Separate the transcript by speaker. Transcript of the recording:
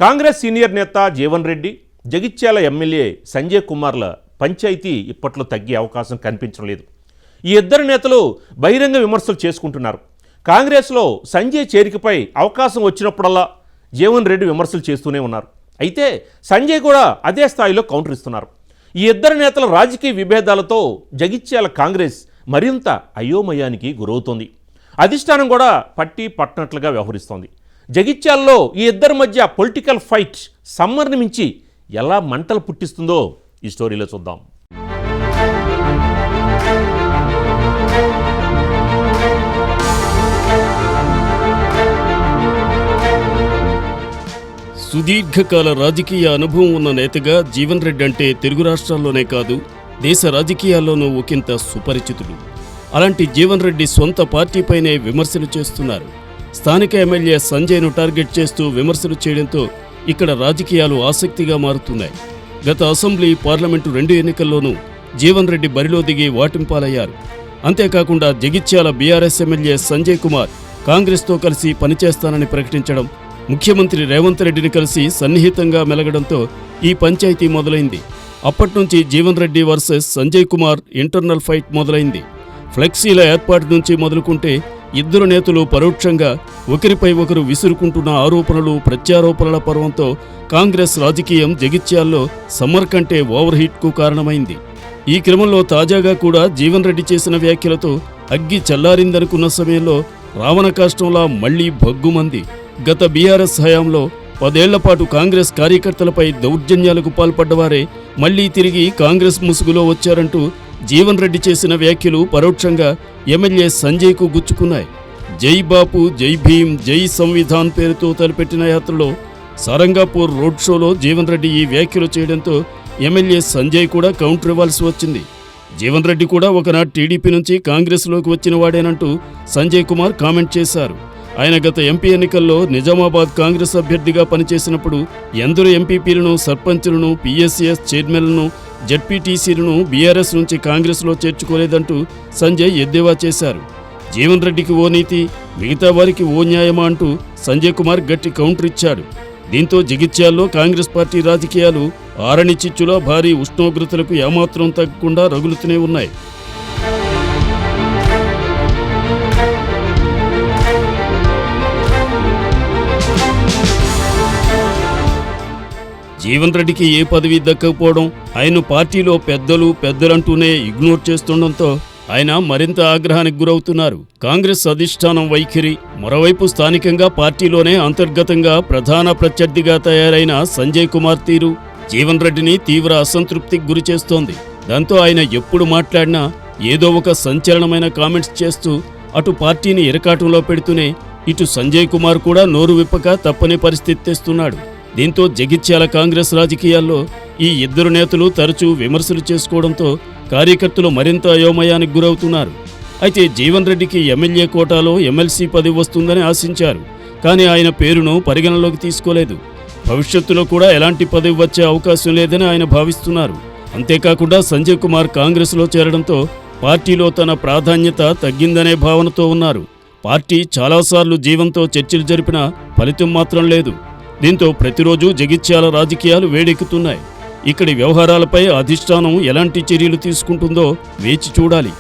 Speaker 1: Congress senior నేత Jeevan Reddy, Jagtial MLA Sanjay కుమార్ల panchayat ఇప్పట్లో తగ్గే అవకాశం కనిపించడం లేదు. ఈ ఇద్దరు నేతలు బహిరంగ విమర్శలు చేసుకుంటున్నారు. కాంగ్రెస్లో సంజయ్ చేరికపై అవకాశం వచ్చినప్పుడల్లా జీవన్ రెడ్డి విమర్శలు చేస్తూనే ఉన్నారు. అయితే సంజయ్ కూడా అదే స్థాయిలో కౌంటర్ ఇస్తున్నారు. ఈ ఇద్దరు నేతల రాజకీయ విభేదాలతో జగిత్యాల కాంగ్రెస్ మరింత అయోమయానికి గురవుతోంది. అధిష్టానం కూడా పట్టినట్లుగా వ్యవహరిస్తోంది. జగిత్యాలలో ఈ ఇద్దరి మధ్య పొలిటికల్ ఫైట్ సమ్మర్ని మించి ఎలా మంటలు పుట్టిస్తుందో ఈ స్టోరీలో చూద్దాం.
Speaker 2: సుదీర్ఘకాల రాజకీయ అనుభవం ఉన్న నేతగా జీవన్ రెడ్డి అంటే తెలుగు రాష్ట్రాల్లోనే కాదు, దేశ రాజకీయాల్లోనూ ఒకంత సుపరిచితుడు. అలాంటి జీవన్ రెడ్డి సొంత పార్టీపైనే విమర్శలు చేస్తున్నారు. స్థానిక ఎమ్మెల్యే సంజయ్ను టార్గెట్ చేస్తూ విమర్శలు చేయడంతో ఇక్కడ రాజకీయాలు ఆసక్తిగా మారుతున్నాయి. గత అసెంబ్లీ, పార్లమెంటు 2 ఎన్నికల్లోనూ జీవన్ రెడ్డి బరిలో దిగి వాటింపాలయ్యారు. అంతేకాకుండా జగిత్యాల బీఆర్ఎస్ ఎమ్మెల్యే సంజయ్ కుమార్ కాంగ్రెస్తో కలిసి పనిచేస్తానని ప్రకటించడం, ముఖ్యమంత్రి రేవంత్ రెడ్డిని కలిసి సన్నిహితంగా మెలగడంతో ఈ పంచాయతీ మొదలైంది. అప్పట్నుంచి Jeevan Reddy versus Sanjay Kumar internal fight మొదలైంది. ఫ్లెక్సీల ఏర్పాటు నుంచి మొదలుకుంటే ఇద్దరు నేతలు పరోక్షంగా ఒకరిపై ఒకరు విసురుకుంటున్న ఆరోపణలు, ప్రత్యారోపణల పర్వంతో కాంగ్రెస్ రాజకీయం జగిత్యాల్లో సమ్మర్ కంటే ఓవర్ హీట్కు కారణమైంది. ఈ క్రమంలో తాజాగా కూడా జీవన్ రెడ్డి చేసిన వ్యాఖ్యలతో అగ్గి చల్లారిందనుకున్న సమయంలో రావణ కాష్టంలా మళ్లీ భగ్గుమంది. గత బీఆర్ఎస్ హయాంలో 10 ఏళ్లపాటు కాంగ్రెస్ కార్యకర్తలపై దౌర్జన్యాలకు పాల్పడ్డవారే మళ్లీ తిరిగి కాంగ్రెస్ ముసుగులో వచ్చారంటూ జీవన్ రెడ్డి చేసిన వ్యాఖ్యలు పరోక్షంగా ఎమ్మెల్యే సంజయ్కు గుచ్చుకున్నాయి. జై బాపు, జై భీమ్, జై సంవిధాన్ పేరుతో తలపెట్టిన యాత్రలో సారంగాపూర్ రోడ్ షోలో జీవన్ రెడ్డి ఈ వ్యాఖ్యలు చేయడంతో ఎమ్మెల్యే సంజయ్ కూడా కౌంటర్ ఇవ్వాల్సి వచ్చింది. జీవన్ రెడ్డి కూడా ఒకనాడు టీడీపీ నుంచి కాంగ్రెస్లోకి వచ్చిన వాడేనంటూ సంజయ్ కుమార్ కామెంట్ చేశారు. ఆయన గత ఎంపీ ఎన్నికల్లో నిజామాబాద్ కాంగ్రెస్ అభ్యర్థిగా పనిచేసినప్పుడు ఎందరో ఎంపీపీలను, సర్పంచులను, పీఎస్సీఎస్ చైర్మన్లను, జడ్పీటీసీలను బీఆర్ఎస్ నుంచి కాంగ్రెస్లో చేర్చుకోలేదంటూ సంజయ్ ఎద్దేవా చేశారు. జీవన్ రెడ్డికి ఓ నీతి, మిగతా వారికి ఓ న్యాయమా అంటూ సంజయ్ కుమార్ గట్టి కౌంటర్ ఇచ్చాడు. దీంతో జగిత్యాల్లో కాంగ్రెస్ పార్టీ రాజకీయాలు ఆరణి చిచ్చులా భారీ ఉష్ణోగ్రతలకు ఏమాత్రం తగ్గకుండా రగులుతూనే ఉన్నాయి. జీవన్ రెడ్డికి ఏ పదవి దక్కకపోవడం, ఆయన పార్టీలో పెద్దలంటూనే ఇగ్నోర్ చేస్తుండటంతో ఆయన మరింత ఆగ్రహానికి గురవుతున్నారు. కాంగ్రెస్ అధిష్టానం వైఖరి, మరోవైపు స్థానికంగా పార్టీలోనే అంతర్గతంగా ప్రధాన ప్రత్యర్థిగా తయారైన సంజయ్ కుమార్ తీరు జీవన్ రెడ్డిని తీవ్ర అసంతృప్తికి గురిచేస్తోంది. దాంతో ఆయన ఎప్పుడు మాట్లాడినా ఏదో ఒక సంచలనమైన కామెంట్స్ చేస్తూ అటు పార్టీని ఇరకాటంలో పెడుతూనే ఇటు సంజయ్ కుమార్ కూడా నోరు విప్పక తప్పని పరిస్థితి తెస్తున్నాడు. దీంతో జగిత్యాల కాంగ్రెస్ రాజకీయాల్లో ఈ ఇద్దరు నేతలు తరచూ విమర్శలు చేసుకోవడంతో కార్యకర్తలు మరింత అయోమయానికి గురవుతున్నారు. అయితే జీవన్ రెడ్డికి ఎమ్మెల్యే కోటాలో ఎమ్మెల్సీ పదవి వస్తుందని ఆశించారు. కానీ ఆయన పేరును పరిగణలోకి తీసుకోలేదు. భవిష్యత్తులో కూడా ఎలాంటి పదవి వచ్చే అవకాశం లేదని ఆయన భావిస్తున్నారు. అంతేకాకుండా సంజయ్ కుమార్ కాంగ్రెస్లో చేరడంతో పార్టీలో తన ప్రాధాన్యత తగ్గిందనే భావనతో ఉన్నారు. పార్టీ చాలాసార్లు జీవన్తో చర్చలు జరిపినా ఫలితం మాత్రం లేదు. దీంతో ప్రతిరోజు జగిత్యాల రాజకీయాలు వేడెక్కుతున్నాయి. ఇక్కడి వ్యవహారాలపై అధిష్టానం ఎలాంటి చర్యలు తీసుకుంటుందో వేచి చూడాలి.